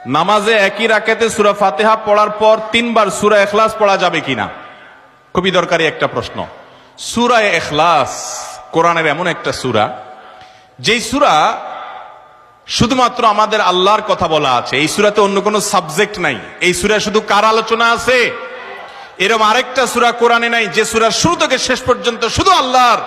নামাজে একই রাকাতে সূরা ফাতিহা পড়ার পর 3 বার সূরা ইখলাস পড়া যাবে কিনা? খুবই দরকারি একটা প্রশ্ন। সূরা ইখলাস কোরআনের এমন একটা সূরা, যেই সূরা শুধুমাত্র আমাদের আল্লাহর কথা বলা আছে। এই সূরাতে অন্য কোনো সাবজেক্ট নাই। এই সূরায় শুধু কার আলোচনা আছে? এরকম আরেকটা সূরা কোরআনে নাই যে সূরার শুরু থেকে শেষ পর্যন্ত শুধু আল্লাহর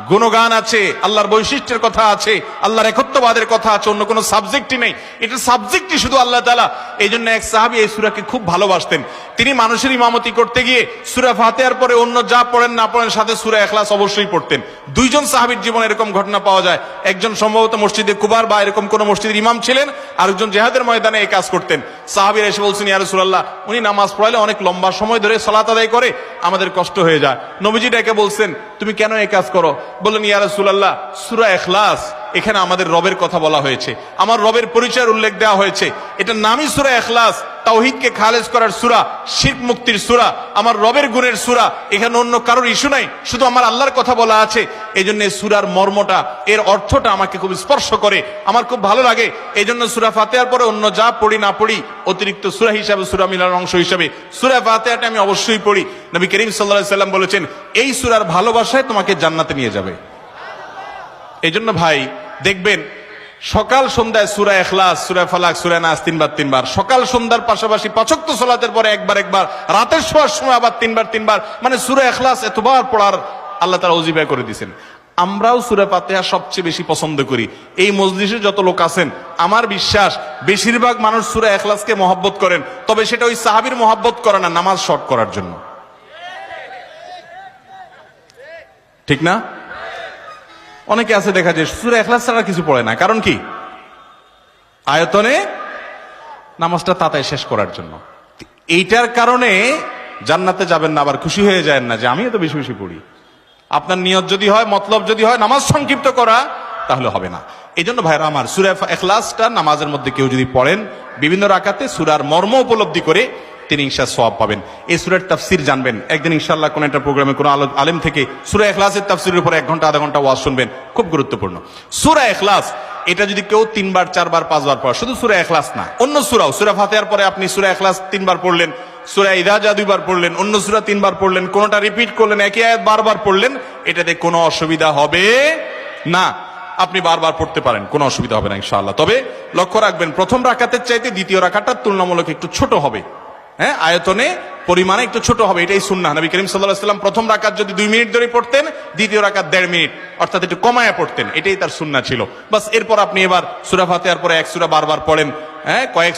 গুণগান আছে, আল্লাহর বৈশিষ্ট্যের কথা আছে, আল্লাহর একত্ববাদের কথা আছে, অন্য কোনো সাবজেক্টই নেই। এটা সাবজেক্টই শুধু আল্লাহ তাআলা। এই জন্য এক সাহাবী এই সূরাকে খুব ভালোবাসতেন। তিনি মানুষের ইমামতি করতে গিয়ে সূরা ফাতিহার পরে অন্য যা পড়েন না পড়েন সাথে সূরা ইখলাস অবশ্যই পড়তেন। দুইজন সাহাবীর জীবনে এরকম ঘটনা পাওয়া যায়। একজন সম্ভবত মসজিদে কুবার বা এরকম কোন মসজিদের ইমাম ছিলেন, আরেকজন জিহাদের ময়দানে এই কাজ করতেন। সাহাবীরা এসে বলছেন, ইয়া রাসূলুল্লাহ, উনি নামাজ পড়ালে অনেক লম্বা সময় ধরে সালাত আদায় করে, আমাদের কষ্ট হয়ে যায়। নবীজি ডেকে বলছেন, তুমি কেন এই কাজ করো? বললেন, ইয়া রাসূলুল্লাহ, সূরা ইখলাস এখানে আমাদের রবের কথা বলা হয়েছে, আমার রবের পরিচয়ের উল্লেখ দেওয়া হয়েছে। এটা নামই সূরা ইখলাস, তাওহীদকে খালেজ করার সূরা, শিরক মুক্তির সূরা, আমার রবের গুণের সূরা। এখানে অন্য কারোর ইস্যু নাই, শুধু আমার আল্লাহর কথা বলা আছে। এই জন্য এই সূরার মর্মটা, এর অর্থটা আমাকে খুব স্পর্শ করে, আমার খুব ভালো লাগে। এই জন্য সূরা ফাতিহার পরে অন্য যা পড়ি না পড়ি, অতিরিক্ত সূরা হিসাবে, সূরা মিলার অংশ হিসাবে সূরা ফাতিহাটা আমি অবশ্যই পড়ি। নবী করিম সাল্লাল্লাহু আলাইহি সাল্লাম বলেছেন, এই সূরার ভালোবাসায় তোমাকে জান্নাতে নিয়ে যাবে। এই জন্য ভাই দেখবেন সকাল সন্ধ্যায় সূরা ইখলাস, সূরা ফালাক, সূরা নাস 3 বার, সকাল সন্ধ্যার পাশাপাশি 5 ওয়াক্ত সালাতের পরে একবার, রাতের শোয়ার সময় আবার 3 বার, মানে সূরা ইখলাস এতবার পড়ার আল্লাহ তাআলা ওজিফা করে দিয়েছেন। আমরাও সূরা ফাতিহা সবচেয়ে বেশি পছন্দ করি। এই মজলিসে যত লোক আছেন, আমার বিশ্বাস বেশিরভাগ মানুষ সূরা ইখলাসকে মহব্বত করেন, তবে সেটা ওই সাহাবীর মহব্বত করে না, নামাজ শর্ট করার জন্য। ঠিক না? অনেকে আছে দেখা যায় সূরা ইখলাস ছাড়া কিছু পড়ে না, কারণ কি? আয়তনে নামাজটা তাড়াতাড়ি শেষ করার জন্য। এইটার কারণে জান্নাতে যাবেন না, আবার খুশি হয়ে যায় না যে আমিও তো বেশি বেশি পড়ি। আপনার নিয়ত যদি হয়, মতলব যদি হয় নামাজ সংক্ষিপ্ত করা, তাহলে হবে না। এই জন্য ভাইরা আমার, সূরা ইখলাসটা নামাজের মধ্যে কেউ যদি পড়েন, বিভিন্ন রাকাতে সূরার মর্ম উপলব্ধি করে তিনি ইনশাআল্লাহ সওয়াব পাবেন। এই সূরার তাফসীর জানবেন, একদিন ইনশাআল্লাহ কোন একটা প্রোগ্রামে কোন আলেম থেকে সূরা ইখলাসের তাফসীরের উপর 1 ঘন্টা আধা ঘন্টা ওয়াজ শুনবেন, খুব গুরুত্বপূর্ণ। সূরা ইখলাস এটা যদি কেউ 3 বার 4 বার 5 বার পড়ে, শুধু সূরা ইখলাস না, অন্য সূরাও, সূরা ফাতিহার পরে আপনি সূরা ইখলাস 3 বার পড়লেন, সূরা ইযা জা 2 বার পড়লেন, অন্য সূরা 3 বার পড়লেন, কোনটা রিপিট করলেন, একই আয়াত বারবার পড়লেন, এটাতে কোনো অসুবিধা হবে না। আপনি বারবার পড়তে পারেন, কোনো অসুবিধা হবে না ইনশাআল্লাহ। তবে লক্ষ্য রাখবেন, প্রথম রাকাতের চাইতে দ্বিতীয় রাকাতটা তুলনামূলক একটু ছোট হবে। হ্যাঁ, আয়তনে পরিমাণে একটু ছোট হবে, এটাই সুন্নাহ। নবী করিম সাল্লাল্লাহু আলাইহি ওয়াসাল্লাম প্রথম রাকাত যদি 2 মিনিট ধরে পড়তেন, দ্বিতীয় রাকাত 1.5 মিনিট, অর্থাৎ একটু কমায়া পড়তেন, এটাই তার সুন্নাহ ছিল। বাস, এরপর আপনি এবার সূরা ফাতিহার পরে 1 সূরা বারবার পড়েন, হ্যাঁ, কয়েক